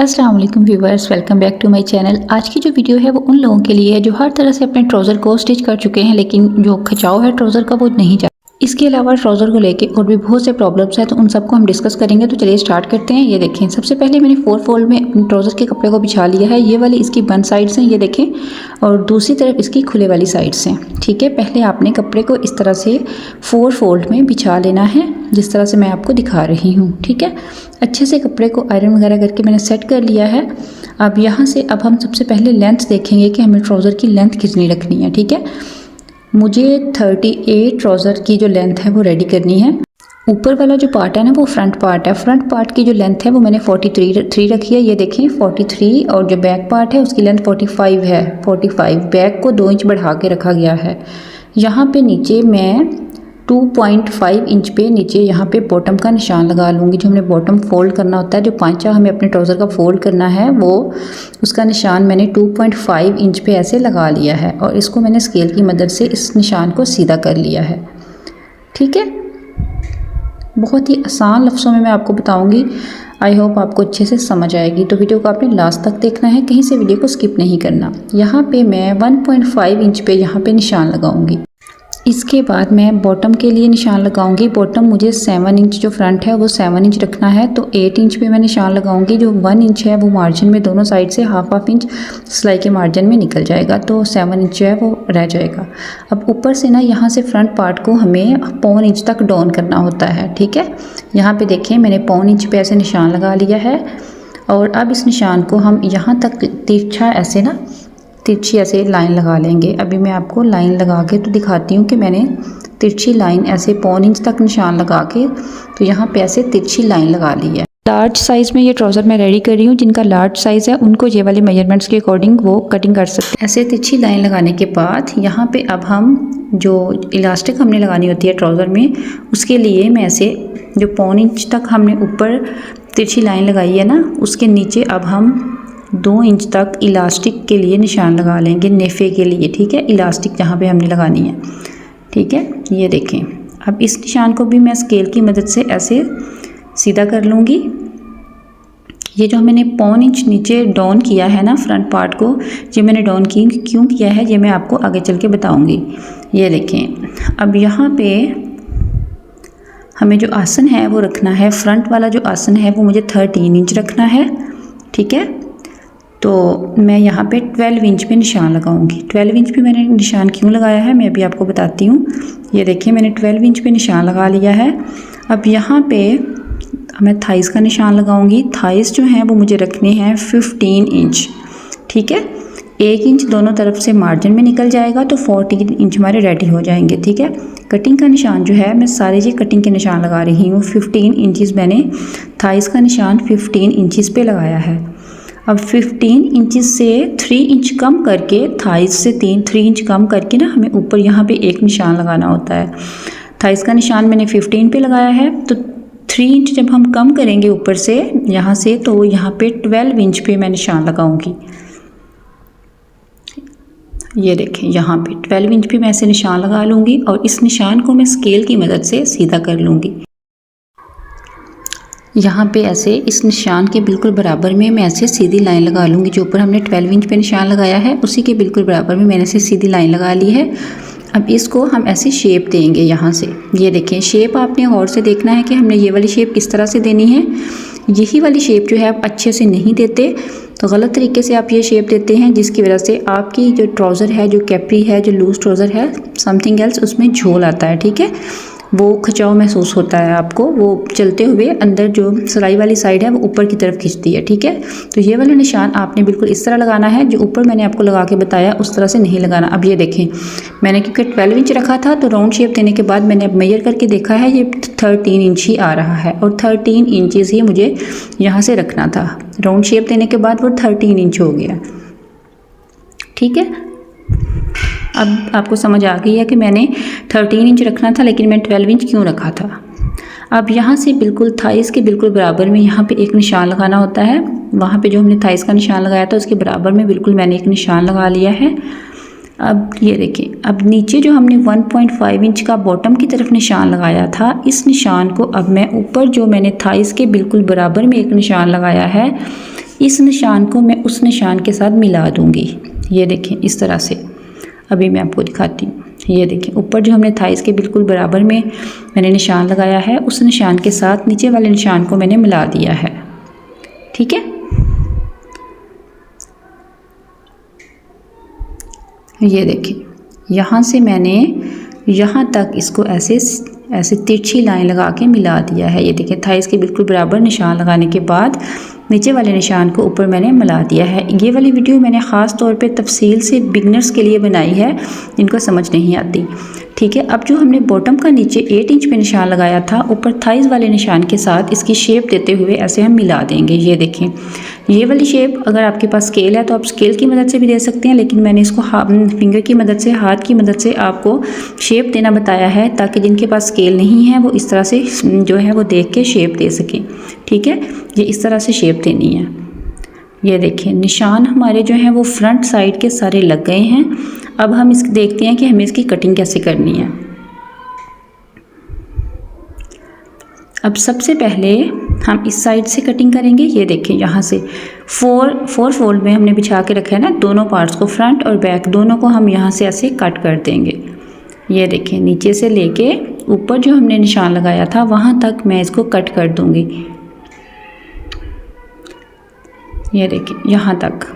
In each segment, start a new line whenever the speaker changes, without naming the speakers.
अस्सलाम वालेकुम viewers, welcome back to my channel. आज की जो वीडियो है वो उन लोगों के लिए है जो हर तरह से अपने ट्राउज़र को स्टिच कर चुके हैं, लेकिन जो खिंचाव है ट्राउज़र का वो नहीं जा। इसके अलावा ट्राउज़र को लेके और भी बहुत से प्रॉब्लम्स हैं, तो उन सबको हम डिस्कस करेंगे। तो चलिए स्टार्ट करते हैं। ये देखें, सबसे पहले मैंने 4 फोल्ड में अपने ट्राउज़र के कपड़े को बिछा लिया है। ये वाली इसकी बंद साइड्स हैं, ये देखें, और दूसरी तरफ इसकी खुले वाली साइड्स हैं। ठीक है, पहले आपने कपड़े को इस तरह से 4 फोल्ड में बिछा लेना है, जिस तरह से मैं आपको दिखा रही हूँ। ठीक है, अच्छे से कपड़े को आयरन वगैरह करके मैंने सेट कर लिया है। अब यहाँ से अब हम सबसे पहले लेंथ देखेंगे कि हमें ट्राउज़र की लेंथ कितनी रखनी है। ठीक है, मुझे 38 ट्राउज़र की जो लेंथ है वो रेडी करनी है। ऊपर वाला जो पार्ट है ना वो फ्रंट पार्ट है। फ्रंट पार्ट की जो लेंथ है वो मैंने 43 रखी है। ये देखें 43, और जो बैक पार्ट है उसकी लेंथ 45 है। 45 बैक को 2 इंच बढ़ा के रखा गया है। यहाँ पे नीचे मैं 2.5 इंच पे नीचे यहाँ पे बॉटम का निशान लगा लूँगी। जो हमने बॉटम फोल्ड करना होता है, जो पांचा हमें अपने ट्राउज़र का फोल्ड करना है, वो उसका निशान मैंने 2.5 इंच पे ऐसे लगा लिया है, और इसको मैंने स्केल की मदद से इस निशान को सीधा कर लिया है। ठीक है, बहुत ही आसान लफ्ज़ों में मैं आपको बताऊँगी। आई होप आपको अच्छे से समझ आएगी। तो वीडियो को आपने लास्ट तक देखना है, कहीं से वीडियो को स्किप नहीं करना। यहाँ पे मैं 1.5 इंच पे यहाँ पे निशान लगाऊंगी। इसके बाद मैं बॉटम के लिए निशान लगाऊंगी। बॉटम मुझे 7 इंच जो फ्रंट है वो 7 इंच रखना है, तो 8 इंच पे मैं निशान लगाऊंगी। जो 1 इंच है वो मार्जिन में दोनों साइड से हाफ इंच सिलाई के मार्जिन में निकल जाएगा, तो 7 इंच जो है वो रह जाएगा। अब ऊपर से ना यहाँ से फ्रंट पार्ट को हमें 1.25 इंच तक डाउन करना होता है। ठीक है, यहाँ पे देखें मैंने 1.25 इंच पे ऐसे निशान लगा लिया है, और अब इस निशान को हम यहाँ तक तिरछी ऐसे लाइन लगा लेंगे। अभी मैं आपको लाइन लगा के तो दिखाती हूँ कि मैंने तिरछी लाइन ऐसे 1.25 इंच तक निशान लगा के तो यहाँ पे ऐसे तिरछी लाइन लगा ली है। लार्ज साइज़ में ये ट्राउज़र मैं रेडी कर रही हूँ। जिनका लार्ज साइज़ है उनको ये वाले मेजरमेंट्स के अकॉर्डिंग वो कटिंग कर सकते हैं। ऐसे तिरछी लाइन लगाने के बाद यहाँ पे अब हम जो इलास्टिक हमने लगानी होती है ट्राउज़र में, उसके लिए मैं ऐसे जो 1.25 इंच तक हमने ऊपर तिरछी लाइन लगाई है ना, उसके नीचे अब हम 2 इंच तक इलास्टिक के लिए निशान लगा लेंगे, नेफे के लिए। ठीक है, इलास्टिक जहाँ पे हमने लगानी है। ठीक है, ये देखें, अब इस निशान को भी मैं स्केल की मदद से ऐसे सीधा कर लूँगी। ये जो मैंने 1.25 इंच नीचे डाउन किया है ना फ्रंट पार्ट को, ये मैंने डाउन क्यों किया है ये मैं आपको आगे चल के बताऊँगी। ये देखें, अब यहाँ पे हमें जो आसन है वो रखना है। फ्रंट वाला जो आसन है वो मुझे 13 इंच रखना है। ठीक है, तो मैं यहाँ पे 12 इंच पे निशान लगाऊंगी। 12 इंच पे मैंने निशान क्यों लगाया है मैं अभी आपको बताती हूँ। ये देखिए, मैंने 12 इंच पे निशान लगा लिया है। अब यहाँ पे मैं थाइस का निशान लगाऊंगी। थाइस जो हैं वो मुझे रखने हैं 15 इंच। ठीक है, 1 इंच दोनों तरफ से मार्जिन में निकल जाएगा, तो 14 इंच हमारे रेडी हो जाएंगे। ठीक है, कटिंग का निशान जो है मैं सारे ये कटिंग के निशान लगा रही हूँ। 15 इंचज़ मैंने थाइस का निशान 15 इंचज़ पे लगाया है। अब 15 इंचज़ से 3 इंच कम करके, थाइस से 3 इंच कम करके ना हमें ऊपर यहाँ पे एक निशान लगाना होता है। थाइस का निशान मैंने 15 पे लगाया है, तो 3 इंच जब हम कम करेंगे ऊपर से यहाँ से, तो यहाँ पे 12 इंच पे मैं निशान लगाऊंगी। ये देखें, यहाँ पे 12 इंच पे मैं ऐसे निशान लगा लूँगी, और इस निशान को मैं स्केल की मदद से सीधा कर लूँगी। यहाँ पे ऐसे इस निशान के बिल्कुल बराबर में मैं ऐसे सीधी लाइन लगा लूँगी। जो ऊपर हमने 12 इंच पे निशान लगाया है उसी के बिल्कुल बराबर में मैंने ऐसे सीधी लाइन लगा ली है। अब इसको हम ऐसे शेप देंगे यहाँ से। ये देखें, शेप आपने गौर से देखना है कि हमने ये वाली शेप किस तरह से देनी है। यही वाली शेप जो है आप अच्छे से नहीं देते, तो गलत तरीके से आप ये शेप देते हैं, जिसकी वजह से आपकी जो ट्राउज़र है, जो कैपरी है, जो लूज़ ट्राउज़र है, समथिंग एल्स, उसमें झोल आता है। ठीक है, वो खिंचाव महसूस होता है आपको। वो चलते हुए अंदर जो सिलाई वाली साइड है वो ऊपर की तरफ खिंचती है। ठीक है, तो ये वाला निशान आपने बिल्कुल इस तरह लगाना है, जो ऊपर मैंने आपको लगा के बताया उस तरह से नहीं लगाना। अब ये देखें, मैंने क्योंकि 12 इंच रखा था, तो राउंड शेप देने के बाद मैंने अब मेजर करके देखा है, ये 13 इंच ही आ रहा है, और 13 इंचज़ ही मुझे यहाँ से रखना था। राउंड शेप देने के बाद वो 13 इंच हो गया। ठीक है, अब आपको समझ आ गई है कि मैंने 13 इंच रखना था, लेकिन मैं 12 इंच क्यों रखा था। अब यहाँ से बिल्कुल थाइस के बिल्कुल बराबर में यहाँ पे एक निशान लगाना होता है। वहाँ पे जो हमने थाइस का निशान लगाया था उसके बराबर में बिल्कुल मैंने एक निशान लगा लिया है। अब ये देखिए, अब नीचे जो हमने 1.5 इंच का बॉटम की तरफ निशान लगाया था, इस निशान को अब मैं ऊपर जो मैंने थाइस के बिल्कुल बराबर में एक निशान लगाया है, इस निशान को मैं उस निशान के साथ मिला दूँगी। ये देखें इस तरह से, अभी मैं आपको दिखाती हूँ। ये देखें ऊपर जो हमने थाइस के बिल्कुल बराबर में मैंने निशान लगाया है, उस निशान के साथ नीचे वाले निशान को मैंने मिला दिया है। ठीक है, ये देखें यहाँ से मैंने यहाँ तक इसको ऐसे तिरछी लाइन लगा के मिला दिया है। ये देखें थाइस के बिल्कुल बराबर निशान लगाने के बाद नीचे वाले निशान को ऊपर मैंने मिला दिया है। ये वाली वीडियो मैंने ख़ास तौर पे तफसील से बिगनर्स के लिए बनाई है जिनको समझ नहीं आती। ठीक है, अब जो हमने बॉटम का नीचे 8 इंच पे निशान लगाया था, ऊपर थाइस वाले निशान के साथ इसकी शेप देते हुए ऐसे हम मिला देंगे। ये देखें ये वाली शेप अगर आपके पास स्केल है तो आप स्केल की मदद से भी दे सकते हैं, लेकिन मैंने इसको फिंगर की मदद से, हाथ की मदद से आपको शेप देना बताया है ताकि जिनके पास स्केल नहीं है वो इस तरह से जो है वो देख के शेप दे सकें। ठीक है, ये इस तरह से शेप देनी है। ये देखें निशान हमारे जो हैं वो फ्रंट साइड के सारे लग गए हैं। अब हम इस देखते हैं कि हमें इसकी कटिंग कैसे करनी है। अब सबसे पहले हम इस साइड से कटिंग करेंगे। ये देखें यहाँ से फोर फोल्ड में हमने बिछा के रखा है ना, दोनों पार्ट्स को, फ्रंट और बैक दोनों को हम यहाँ से ऐसे कट कर देंगे। ये देखें नीचे से लेके ऊपर जो हमने निशान लगाया था वहाँ तक मैं इसको कट कर दूँगी। ये देखें यहाँ तक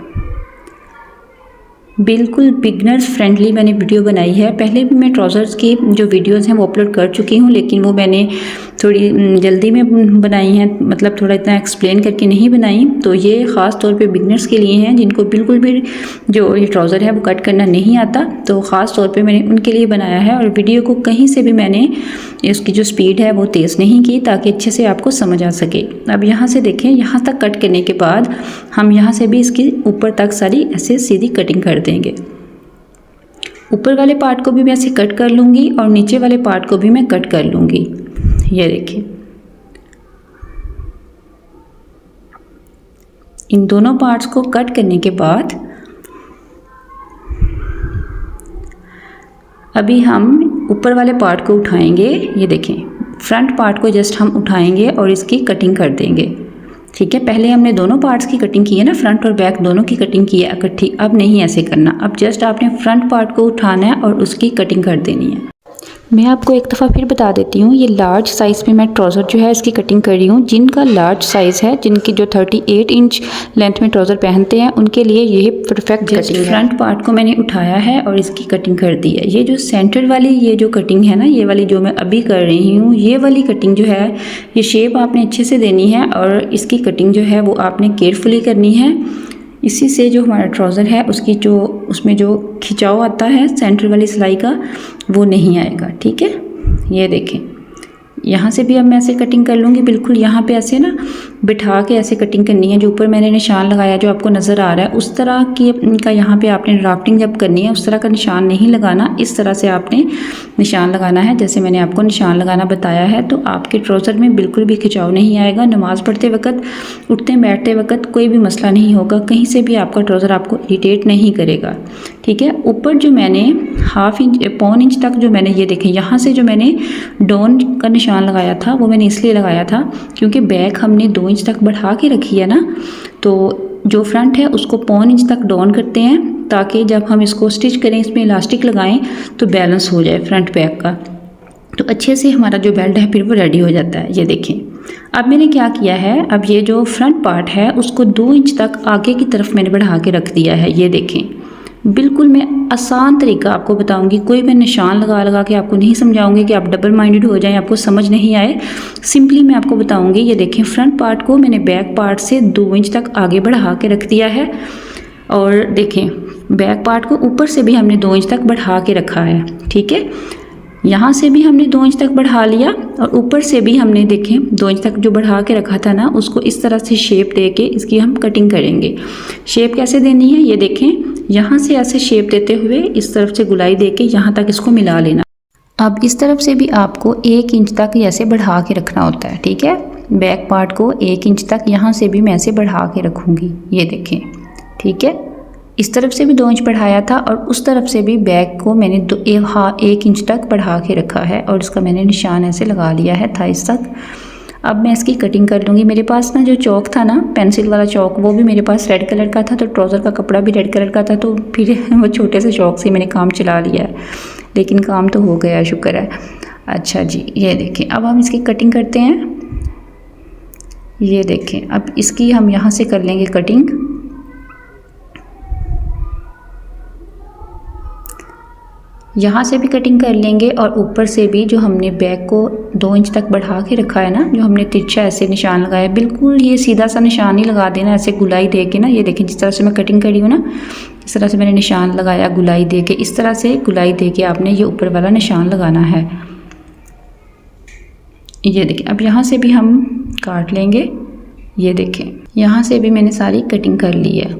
बिल्कुल बिगनर्स फ्रेंडली मैंने वीडियो बनाई है। पहले भी मैं ट्राउज़र्स की जो वीडियोस हैं वो अपलोड कर चुकी हूँ, लेकिन वो मैंने थोड़ी जल्दी में बनाई हैं, मतलब थोड़ा इतना एक्सप्लेन करके नहीं बनाई। तो ये ख़ास तौर पे बिगनर्स के लिए हैं जिनको बिल्कुल भी जो ये ट्राउज़र है वो कट करना नहीं आता, तो ख़ास तौर पे मैंने उनके लिए बनाया है। और वीडियो को कहीं से भी मैंने इसकी जो स्पीड है वो तेज़ नहीं की ताकि अच्छे से आपको समझ आ सके। अब यहाँ से देखें, यहाँ तक कट करने के बाद हम यहाँ से भी इसकी ऊपर तक सारी ऐसे सीधी कटिंग कर देंगे। ऊपर वाले पार्ट को भी मैं ऐसे कट कर लूँगी और नीचे वाले पार्ट को भी मैं कट कर लूँगी। ये देखिए इन दोनों पार्ट्स को कट करने के बाद अभी हम ऊपर वाले पार्ट को उठाएंगे। ये देखें फ्रंट पार्ट को जस्ट हम उठाएंगे और इसकी कटिंग कर देंगे। ठीक है, पहले हमने दोनों पार्ट्स की कटिंग की है ना, फ्रंट और बैक दोनों की कटिंग की है इकट्ठी। अब नहीं ऐसे करना, अब जस्ट आपने फ्रंट पार्ट को उठाना है और उसकी कटिंग कर देनी है। मैं आपको एक दफ़ा फिर बता देती हूँ, ये लार्ज साइज़ पे मैं ट्राउज़र जो है इसकी कटिंग कर रही हूँ। जिनका लार्ज साइज़ है, जिनकी जो 38 इंच लेंथ में ट्राउज़र पहनते हैं, उनके लिए ये परफेक्ट कटिंग है। फ्रंट पार्ट को मैंने उठाया है और इसकी कटिंग कर दी है। ये जो सेंटर वाली ये जो कटिंग है ना, ये वाली जो मैं अभी कर रही हूँ, ये वाली कटिंग जो है ये शेप आपने अच्छे से देनी है और इसकी कटिंग जो है वो आपने केयरफुली करनी है। इसी से जो हमारा ट्राउज़र है उसकी जो उसमें जो खिंचाव आता है सेंटर वाली सिलाई का वो नहीं आएगा। ठीक है, ये देखें यहाँ से भी अब मैं ऐसे कटिंग कर लूँगी, बिल्कुल यहाँ पे ऐसे ना बिठा के ऐसे कटिंग करनी है। जो ऊपर मैंने निशान लगाया जो आपको नज़र आ रहा है उस तरह की का यहाँ पे आपने ड्राफ्टिंग जब करनी है उस तरह का निशान नहीं लगाना, इस तरह से आपने निशान लगाना है जैसे मैंने आपको निशान लगाना बताया है। तो आपके ट्राउज़र में बिल्कुल भी खिंचाव नहीं आएगा। नमाज़ पढ़ते वक्त, उठते बैठते वक्त कोई भी मसला नहीं होगा, कहीं से भी आपका ट्राउज़र आपको इरिटेट नहीं करेगा। ठीक है, ऊपर जो मैंने हाफ इंच पौन इंच तक जो मैंने ये देखें यहाँ से जो मैंने डाउन का निशान लगाया था वो मैंने इसलिए लगाया था क्योंकि बैक हमने 2 इंच तक बढ़ा के रखी है ना, तो जो फ्रंट है उसको पौन इंच तक डाउन करते हैं ताकि जब हम इसको स्टिच करें, इसमें इलास्टिक लगाएं तो बैलेंस हो जाए फ्रंट बैक का, तो अच्छे से हमारा जो बेल्ट है फिर वो रेडी हो जाता है। ये देखें अब मैंने क्या किया है, अब ये जो फ्रंट पार्ट है उसको 2 इंच तक आगे की तरफ मैंने बढ़ा के रख दिया है। ये देखें बिल्कुल मैं आसान तरीका आपको बताऊंगी, कोई मैं निशान लगा के आपको नहीं समझाऊंगी कि आप डबल माइंडेड हो जाएं, आपको समझ नहीं आए। सिंपली मैं आपको बताऊंगी। ये देखें फ्रंट पार्ट को मैंने बैक पार्ट से 2 इंच तक आगे बढ़ा के रख दिया है और देखें बैक पार्ट को ऊपर से भी हमने 2 इंच तक बढ़ा के रखा है। ठीक है, यहाँ से भी हमने 2 इंच तक बढ़ा लिया और ऊपर से भी हमने देखें 2 इंच तक जो बढ़ा के रखा था ना उसको इस तरह से शेप दे के इसकी हम कटिंग करेंगे। शेप कैसे देनी है, ये देखें यहाँ से ऐसे शेप देते हुए इस तरफ से गुलाई दे के यहाँ तक इसको मिला लेना। अब इस तरफ से भी आपको 1 इंच तक ऐसे बढ़ा के रखना होता है। ठीक है, बैक पार्ट को 1 इंच तक यहाँ से भी मैं ऐसे बढ़ा के रखूँगी। ये देखें, ठीक है, इस तरफ से भी 2 इंच बढ़ाया था और उस तरफ से भी बैक को मैंने 1 इंच तक बढ़ा के रखा है और इसका मैंने निशान ऐसे लगा लिया है थाइस तक। अब मैं इसकी कटिंग कर लूँगी। मेरे पास ना जो चौक था ना, पेंसिल वाला चौक, वो भी मेरे पास रेड कलर का था, तो ट्राउज़र का कपड़ा भी रेड कलर का था, तो फिर वो छोटे से चौक से मैंने काम चला लिया है, लेकिन काम तो हो गया, शुक्र है। अच्छा जी, ये देखें, अब हम इसकी कटिंग करते हैं। ये देखें, अब इसकी हम यहाँ से कर लेंगे कटिंग। यहाँ से भी कटिंग कर लेंगे और ऊपर से भी जो हमने बैक को 2 इंच तक बढ़ा के रखा है ना, जो हमने तिरछा ऐसे निशान लगाया, बिल्कुल ये सीधा सा निशान ही लगा देना, ऐसे गुलाई दे के ना। ये देखें, जिस तरह से मैं कटिंग करी हूँ ना, इस तरह से मैंने निशान लगाया गुलाई दे के। इस तरह से गुलाई दे के आपने ये ऊपर वाला निशान लगाना है। ये देखें, अब यहाँ से भी हम काट लेंगे। ये देखें, यहाँ से भी मैंने सारी कटिंग कर ली है।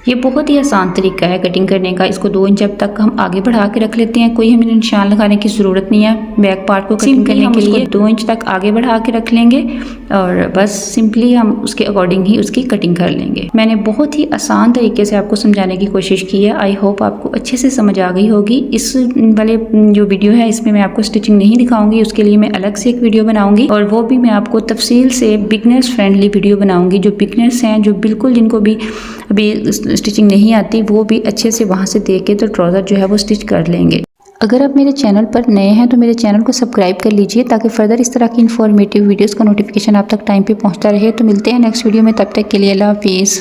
ये बहुत ही आसान तरीका है कटिंग करने का। इसको 2 इंच अब तक हम आगे बढ़ा के रख लेते हैं, कोई हमें निशान लगाने की ज़रूरत नहीं है। बैक पार्ट को कटिंग करने के लिए 2 इंच तक आगे बढ़ा के रख लेंगे और बस सिंपली हम उसके अकॉर्डिंग ही उसकी कटिंग कर लेंगे। मैंने बहुत ही आसान तरीके से आपको समझाने की कोशिश की है। आई होप आपको अच्छे से समझ आ गई होगी। इस वाले जो वीडियो है, इसमें मैं आपको स्टिचिंग नहीं दिखाऊंगी, उसके लिए मैं अलग से एक वीडियो बनाऊंगी, और वो भी मैं आपको तफसील से बिगनर्स फ्रेंडली वीडियो बनाऊंगी। जो बिगनर्स हैं, जो बिल्कुल जिनको भी अभी स्टिचिंग नहीं आती, वो भी अच्छे से वहाँ से देख के तो ट्राउज़र जो है वो स्टिच कर लेंगे। अगर आप मेरे चैनल पर नए हैं तो मेरे चैनल को सब्सक्राइब कर लीजिए, ताकि फर्दर इस तरह की इन्फॉर्मेटिव वीडियोस का नोटिफिकेशन आप तक टाइम पे पहुंचता रहे। तो मिलते हैं नेक्स्ट वीडियो में, तब तक के लिए अल्लाह हाफिज़।